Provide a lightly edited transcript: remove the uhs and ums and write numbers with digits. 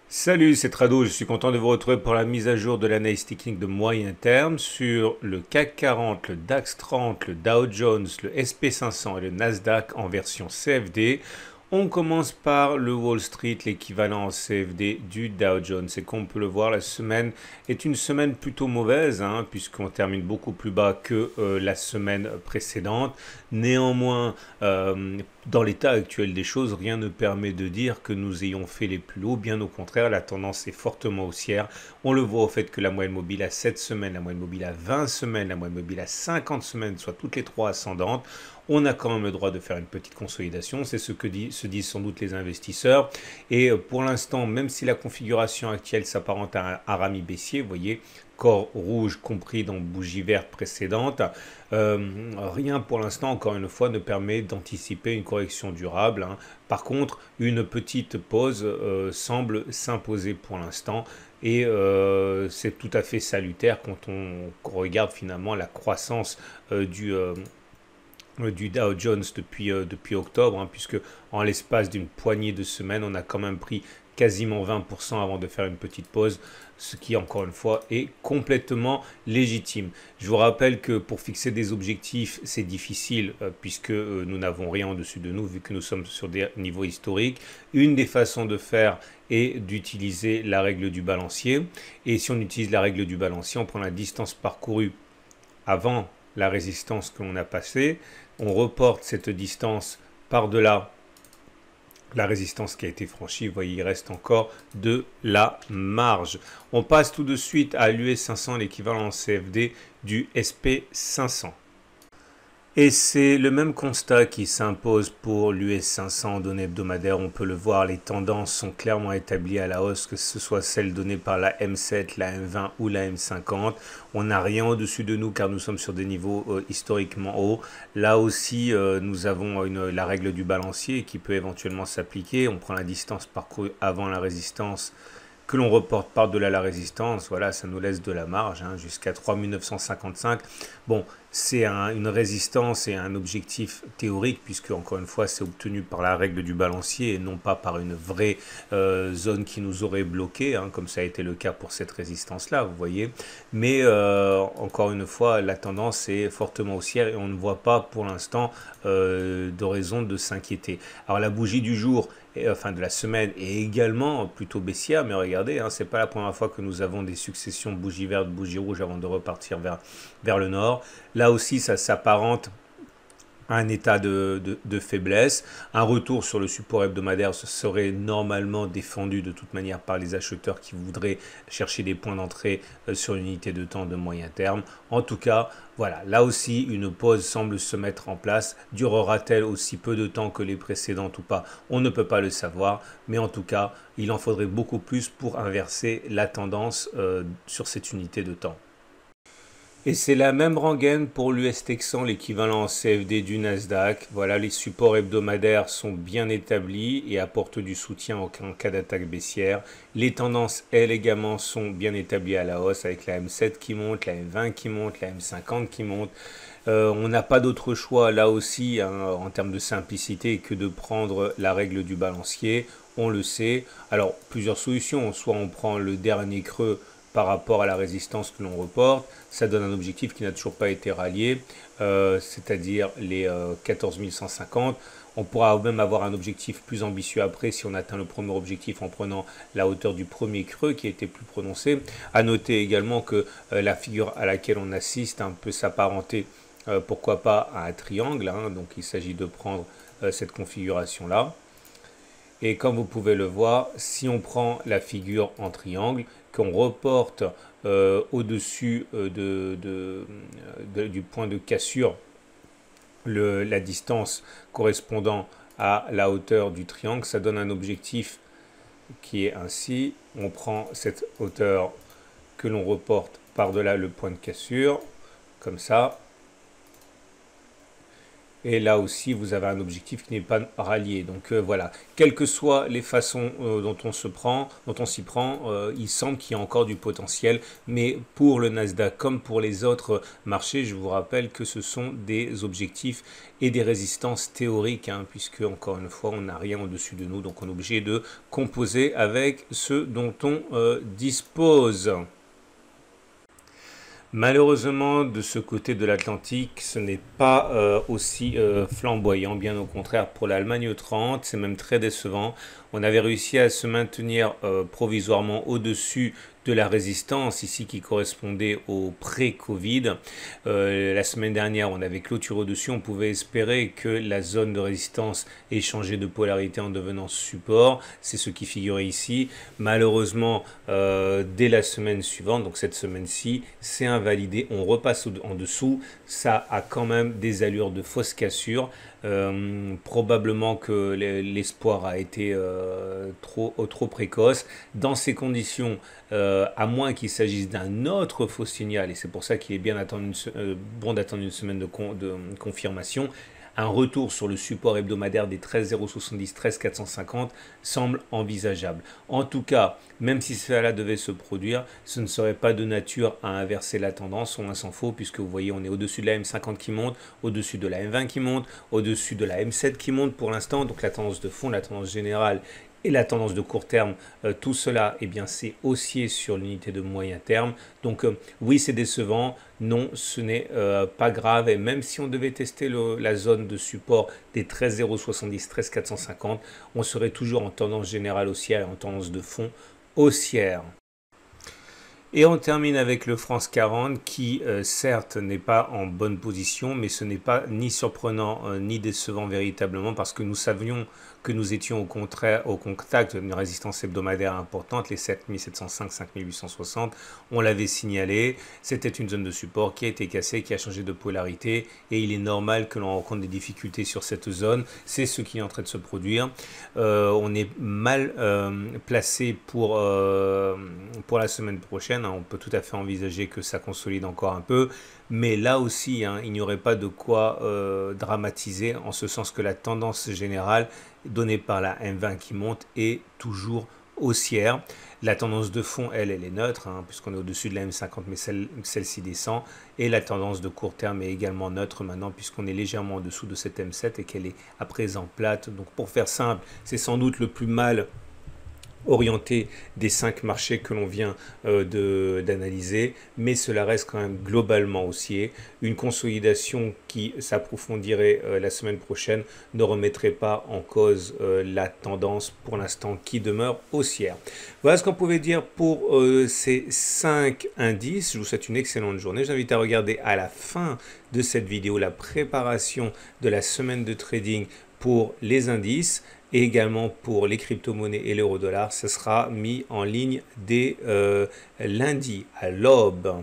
Salut, c'est Trado, je suis content de vous retrouver pour la mise à jour de l'analyse technique de moyen terme sur le CAC 40, le DAX 30, le Dow Jones, le SP 500 et le Nasdaq en version CFD. On commence par le Wall Street, l'équivalent en CFD du Dow Jones. Et comme on peut le voir, la semaine est une semaine plutôt mauvaise, puisqu'on termine beaucoup plus bas que la semaine précédente. Néanmoins, dans l'état actuel des choses, rien ne permet de dire que nous ayons fait les plus hauts. Bien au contraire, la tendance est fortement haussière. On le voit au fait que la moyenne mobile à 7 semaines, la moyenne mobile à 20 semaines, la moyenne mobile à 50 semaines, soit toutes les trois ascendantes. On a quand même le droit de faire une petite consolidation. C'est ce que se disent sans doute les investisseurs. Et pour l'instant, même si la configuration actuelle s'apparente à un harami baissier, vous voyez, corps rouge compris dans bougie verte précédente, rien pour l'instant, encore une fois, ne permet d'anticiper une correction durable. Par contre, une petite pause semble s'imposer pour l'instant. Et c'est tout à fait salutaire quand on regarde finalement la croissance du Dow Jones depuis octobre, puisque en l'espace d'une poignée de semaines, on a quand même pris quasiment 20% avant de faire une petite pause, ce qui encore une fois est complètement légitime. Je vous rappelle que pour fixer des objectifs, c'est difficile puisque nous n'avons rien au-dessus de nous vu que nous sommes sur des niveaux historiques. Une des façons de faire est d'utiliser la règle du balancier. Et si on utilise la règle du balancier, on prend la distance parcourue avant la résistance que l'on a passée, on reporte cette distance par-delà la résistance qui a été franchie. Vous voyez, il reste encore de la marge. On passe tout de suite à l'US 500, l'équivalent en CFD du SP 500. Et c'est le même constat qui s'impose pour l'US 500 en données hebdomadaires. On peut le voir, les tendances sont clairement établies à la hausse, que ce soit celles données par la M7, la M20 ou la M50. On n'a rien au-dessus de nous car nous sommes sur des niveaux historiquement hauts. Là aussi, nous avons la règle du balancier qui peut éventuellement s'appliquer. On prend la distance parcourue avant la résistance que l'on reporte par-delà la résistance, voilà, ça nous laisse de la marge jusqu'à 3955. Bon, c'est une résistance et un objectif théorique, puisque encore une fois, c'est obtenu par la règle du balancier et non pas par une vraie zone qui nous aurait bloqué, comme ça a été le cas pour cette résistance-là, vous voyez. Mais encore une fois, la tendance est fortement haussière et on ne voit pas pour l'instant de raison de s'inquiéter. Alors la bougie du jour, enfin de la semaine, est également plutôt baissière, mais regardez, c'est pas la première fois que nous avons des successions bougie verte, bougie rouge avant de repartir vers le nord. Là aussi, ça s'apparente un état de faiblesse. Un retour sur le support hebdomadaire serait normalement défendu de toute manière par les acheteurs qui voudraient chercher des points d'entrée sur une unité de temps de moyen terme. En tout cas, voilà, là aussi, une pause semble se mettre en place. Durera-t-elle aussi peu de temps que les précédentes ou pas? On ne peut pas le savoir, mais en tout cas, il en faudrait beaucoup plus pour inverser la tendance sur cette unité de temps. Et c'est la même rengaine pour l'US Texan, l'équivalent en CFD du Nasdaq. Voilà, les supports hebdomadaires sont bien établis et apportent du soutien en cas d'attaque baissière. Les tendances, elles également, sont bien établies à la hausse avec la M7 qui monte, la M20 qui monte, la M50 qui monte. On n'a pas d'autre choix là aussi en termes de simplicité que de prendre la règle du balancier. On le sait. Alors, plusieurs solutions. Soit on prend le dernier creux par rapport à la résistance que l'on reporte. Ça donne un objectif qui n'a toujours pas été rallié, c'est-à-dire les 14 150. On pourra même avoir un objectif plus ambitieux après si on atteint le premier objectif en prenant la hauteur du premier creux qui a été plus prononcé. À noter également que la figure à laquelle on assiste peut s'apparenter, pourquoi pas, à un triangle. Donc il s'agit de prendre cette configuration-là. Et comme vous pouvez le voir, si on prend la figure en triangle, qu'on reporte au-dessus du point de cassure la distance correspondant à la hauteur du triangle, ça donne un objectif qui est ainsi. On prend cette hauteur que l'on reporte par-delà le point de cassure, comme ça. Et là aussi, vous avez un objectif qui n'est pas rallié. Donc voilà, quelles que soient les façons dont on s'y prend, il semble qu'il y a encore du potentiel. Mais pour le Nasdaq comme pour les autres marchés, je vous rappelle que ce sont des objectifs et des résistances théoriques, hein, puisque encore une fois, on n'a rien au-dessus de nous. Donc on est obligé de composer avec ce dont on dispose. Malheureusement, de ce côté de l'Atlantique, ce n'est pas aussi flamboyant, bien au contraire pour l'Allemagne 30, c'est même très décevant. On avait réussi à se maintenir provisoirement au-dessus de la résistance ici qui correspondait au pré-Covid. La semaine dernière, on avait clôturé au-dessus, on pouvait espérer que la zone de résistance ait changé de polarité en devenant support. C'est ce qui figurait ici. Malheureusement, dès la semaine suivante, donc cette semaine-ci, c'est invalidé. On repasse en dessous. Ça a quand même des allures de fausse cassure. Probablement que l'espoir a été trop précoce. Dans ces conditions, à moins qu'il s'agisse d'un autre faux signal, et c'est pour ça qu'il est bien bon d'attendre une semaine de confirmation, un retour sur le support hebdomadaire des 13,070, 13,450 semble envisageable. En tout cas, même si cela devait se produire, ce ne serait pas de nature à inverser la tendance, on s'en faut, puisque vous voyez, on est au-dessus de la M50 qui monte, au-dessus de la M20 qui monte, au-dessus de la M7 qui monte pour l'instant. Donc la tendance de fond, la tendance générale et la tendance de court terme, tout cela, eh bien, c'est haussier sur l'unité de moyen terme. Donc oui, c'est décevant. Non, ce n'est pas grave. Et même si on devait tester la zone de support des 13,070, 13,450, on serait toujours en tendance générale haussière et en tendance de fond haussière. Et on termine avec le France 40 qui, certes, n'est pas en bonne position, mais ce n'est pas ni surprenant ni décevant véritablement parce que nous savions que nous étions au contact d'une résistance hebdomadaire importante, les 7705, 5860. On l'avait signalé, c'était une zone de support qui a été cassée, qui a changé de polarité et il est normal que l'on rencontre des difficultés sur cette zone. C'est ce qui est en train de se produire. On est mal placé pour la semaine prochaine. On peut tout à fait envisager que ça consolide encore un peu. Mais là aussi, il n'y aurait pas de quoi dramatiser en ce sens que la tendance générale donnée par la M20 qui monte est toujours haussière. La tendance de fond, elle est neutre, puisqu'on est au-dessus de la M50, mais celle-ci descend. Et la tendance de court terme est également neutre maintenant, puisqu'on est légèrement en dessous de cette M7 et qu'elle est à présent plate. Donc pour faire simple, c'est sans doute le plus mal orienté des 5 marchés que l'on vient d'analyser, mais cela reste quand même globalement haussier. Une consolidation qui s'approfondirait la semaine prochaine ne remettrait pas en cause la tendance pour l'instant qui demeure haussière. Voilà ce qu'on pouvait dire pour ces 5 indices. Je vous souhaite une excellente journée. J'invite à regarder à la fin de cette vidéo la préparation de la semaine de trading pour les indices et également pour les crypto-monnaies et l'euro-dollar. Ce sera mis en ligne dès lundi à l'aube.